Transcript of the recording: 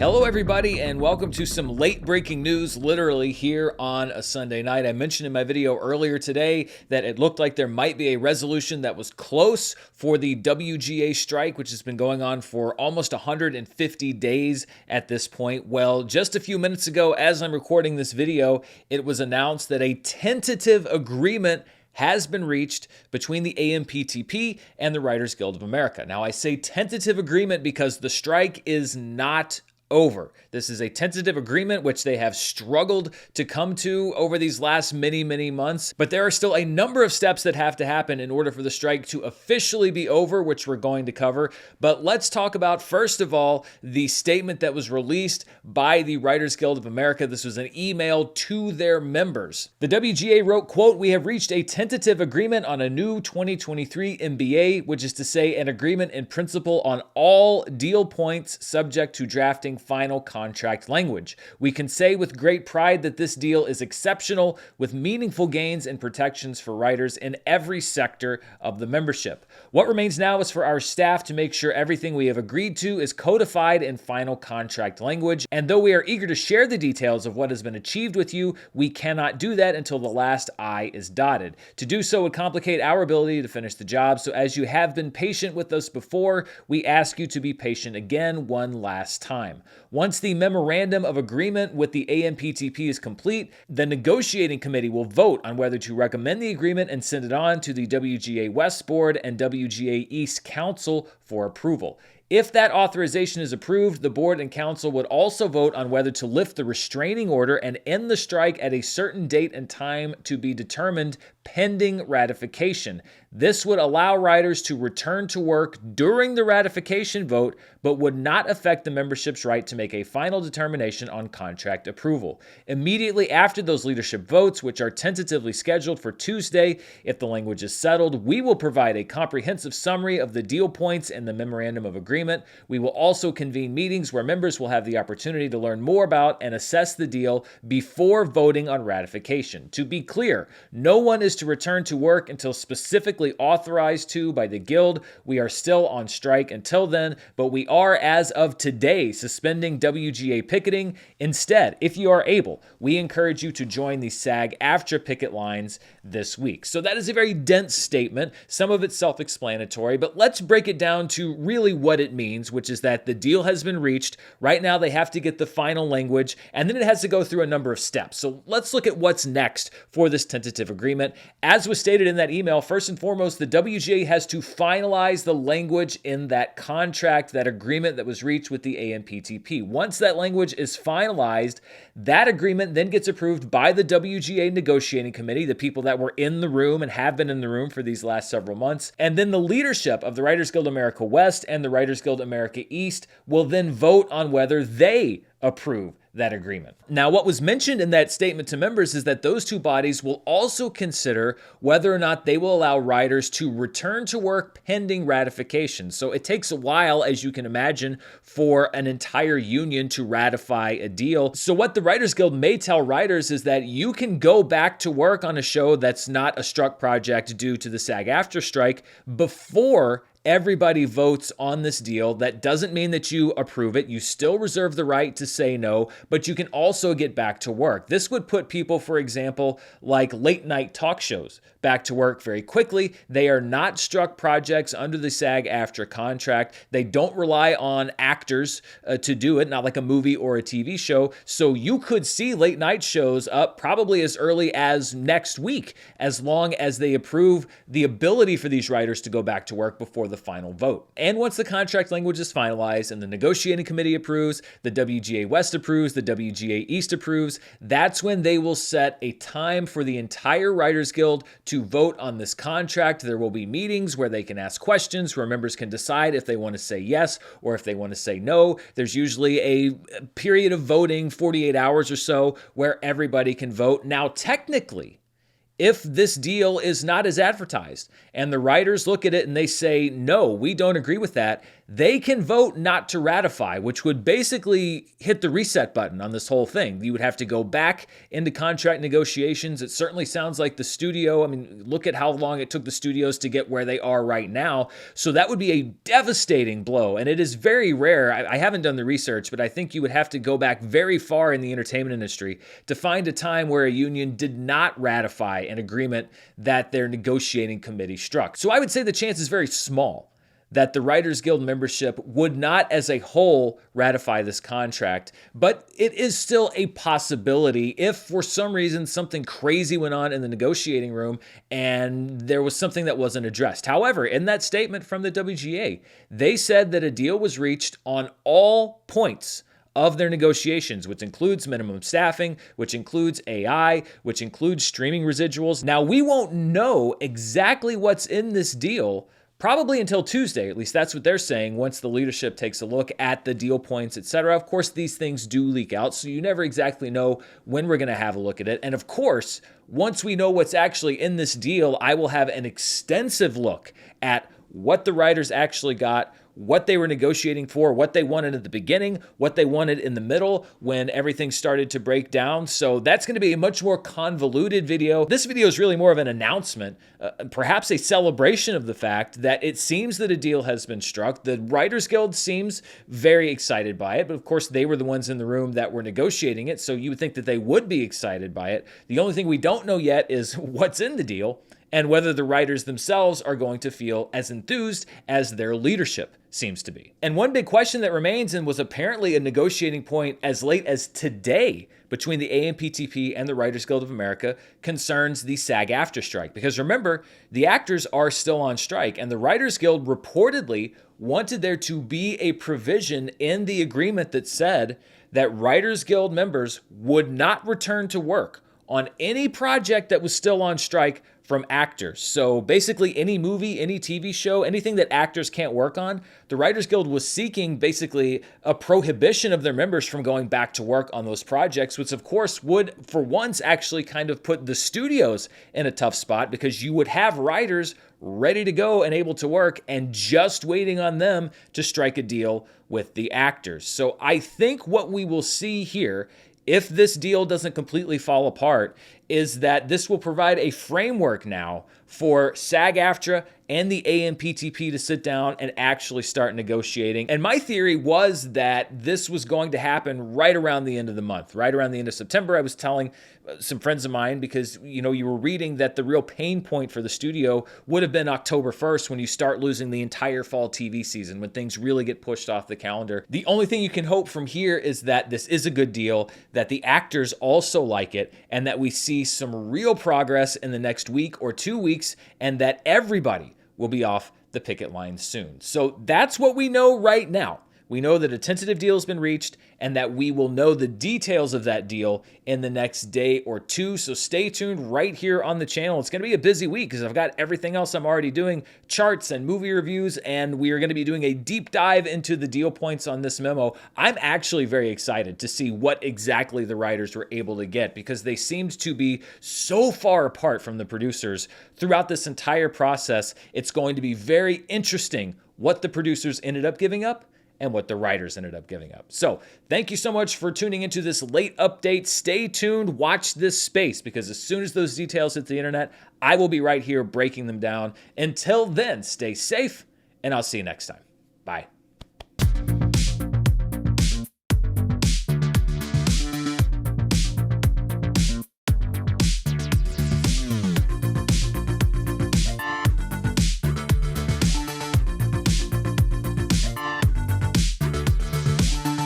Hello everybody and welcome to some late breaking news literally here on a Sunday night. I mentioned in my video earlier today that it looked like there might be a resolution that was close for the WGA strike, which has been going on for almost 150 days at this point. Well, just a few minutes ago, as I'm recording this video, it was announced that a tentative agreement has been reached between the AMPTP and the Writers Guild of America. Now, I say tentative agreement because the strike is not over. This is a tentative agreement which they have struggled to come to over these last many months, but there are still a number of steps that have to happen in order for the strike to officially be over, which we're going to cover. But let's talk about, first of all, the statement that was released by the Writers Guild of America. This was an email to their members. The WGA wrote, quote, "We have reached a tentative agreement on a new 2023 MBA, which is to say an agreement in principle on all deal points subject to drafting final contract language. We can say with great pride that this deal is exceptional with meaningful gains and protections for writers in every sector of the membership. What remains now is for our staff to make sure everything we have agreed to is codified in final contract language. And though we are eager to share the details of what has been achieved with you, we cannot do that until the last I is dotted. To do so would complicate our ability to finish the job. So as you have been patient with us before, we ask you to be patient again one last time. Once the memorandum of agreement with the AMPTP is complete, the negotiating committee will vote on whether to recommend the agreement and send it on to the WGA West Board and WGA East Council for approval. If that authorization is approved, the board and council would also vote on whether to lift the restraining order and end the strike at a certain date and time to be determined pending ratification. This would allow writers to return to work during the ratification vote, but would not affect the membership's right to make a final determination on contract approval. Immediately after those leadership votes, which are tentatively scheduled for Tuesday, if the language is settled, we will provide a comprehensive summary of the deal points in the memorandum of agreement. We will also convene meetings where members will have the opportunity to learn more about and assess the deal before voting on ratification. To be clear, no one is to return to work until specifically authorized to by the Guild. We are still on strike until then, but we are, as of today, suspending WGA picketing. Instead, if you are able, we encourage you to join the SAG-AFTRA picket lines this week. So that is a very dense statement. Some of it's self-explanatory, but let's break it down to really what it means, which is that the deal has been reached. Right now, they have to get the final language, and then it has to go through a number of steps. So let's look at what's next for this tentative agreement. As was stated in that email, first and foremost, the WGA has to finalize the language in that contract, that agreement that was reached with the AMPTP. Once that language is finalized, that agreement then gets approved by the WGA negotiating committee, the people that were in the room and have been in the room for these last several months. And then the leadership of the Writers Guild America West and the Writers Guild America East will then vote on whether they approve that agreement. Now, what was mentioned in that statement to members is that those two bodies will also consider whether or not they will allow writers to return to work pending ratification. So it takes a while, as you can imagine, for an entire union to ratify a deal. So what the Writers Guild may tell writers is that you can go back to work on a show that's not a struck project due to the SAG-AFTRA strike before everybody votes on this deal. That doesn't mean that you approve it. You still reserve the right to say no, but you can also get back to work. This would put people, for example, like late night talk shows back to work very quickly. They are not struck projects under the SAG-AFTRA contract. They don't rely on actors to do it, not like a movie or a TV show. So you could see late night shows up probably as early as next week, as long as they approve the ability for these writers to go back to work before the final vote. And once the contract language is finalized and the negotiating committee approves, the WGA West approves, the WGA East approves, that's when they will set a time for the entire Writers Guild to vote on this contract. There will be meetings where they can ask questions, where members can decide if they want to say yes or if they want to say no. There's usually a period of voting, 48 hours or so, where everybody can vote. Now, technically, if this deal is not as advertised and the writers look at it and they say, no, we don't agree with that, they can vote not to ratify, which would basically hit the reset button on this whole thing. You would have to go back into contract negotiations. It certainly sounds like the studio, I mean, look at how long it took the studios to get where they are right now. So that would be a devastating blow. And it is very rare. I haven't done the research, but I think you would have to go back very far in the entertainment industry to find a time where a union did not ratify an agreement that their negotiating committee struck. So I would say the chance is very small that the Writers Guild membership would not as a whole ratify this contract, but it is still a possibility if for some reason something crazy went on in the negotiating room and there was something that wasn't addressed. However, in that statement from the WGA, they said that a deal was reached on all points of their negotiations, which includes minimum staffing, which includes AI, which includes streaming residuals. Now, we won't know exactly what's in this deal probably until Tuesday. At least that's what they're saying, once the leadership takes a look at the deal points, etc. Of course, these things do leak out, so you never exactly know when we're going to have a look at it. And of course, once we know what's actually in this deal, I will have an extensive look at what the writers actually got, what they were negotiating for, what they wanted at the beginning, what they wanted in the middle when everything started to break down. So that's going to be a much more convoluted video. This video is really more of an announcement, perhaps a celebration of the fact that it seems that a deal has been struck. The Writers Guild seems very excited by it, but of course they were the ones in the room that were negotiating it, so you would think that they would be excited by it. The only thing we don't know yet is what's in the deal and whether the writers themselves are going to feel as enthused as their leadership seems to be. And one big question that remains, and was apparently a negotiating point as late as today between the AMPTP and the Writers Guild of America, concerns the SAG-AFTRA strike. Because remember, the actors are still on strike, and the Writers Guild reportedly wanted there to be a provision in the agreement that said that Writers Guild members would not return to work on any project that was still on strike from actors. So basically any movie, any TV show, anything that actors can't work on, the Writers Guild was seeking basically a prohibition of their members from going back to work on those projects, which of course would for once actually kind of put the studios in a tough spot, because you would have writers ready to go and able to work and just waiting on them to strike a deal with the actors. So I think what we will see here, if this deal doesn't completely fall apart, is that this will provide a framework now for SAG-AFTRA and the AMPTP to sit down and actually start negotiating. And my theory was that this was going to happen right around the end of the month, right around the end of September. I was telling some friends of mine, because you were reading that the real pain point for the studio would have been October 1st, when you start losing the entire fall TV season, when things really get pushed off the calendar. The only thing you can hope from here is that this is a good deal, that the actors also like it, and that we see some real progress in the next week or 2 weeks, and that everybody will be off the picket line soon. So that's what we know right now. We know that a tentative deal has been reached, and that we will know the details of that deal in the next day or two. So stay tuned right here on the channel. It's going to be a busy week because I've got everything else I'm already doing, charts and movie reviews, and we are going to be doing a deep dive into the deal points on this memo. I'm actually very excited to see what exactly the writers were able to get, because they seemed to be so far apart from the producers throughout this entire process. It's going to be very interesting what the producers ended up giving up and what the writers ended up giving up. So thank you so much for tuning into this late update. Stay tuned, watch this space, because as soon as those details hit the internet, I will be right here breaking them down. Until then, stay safe, and I'll see you next time. Bye.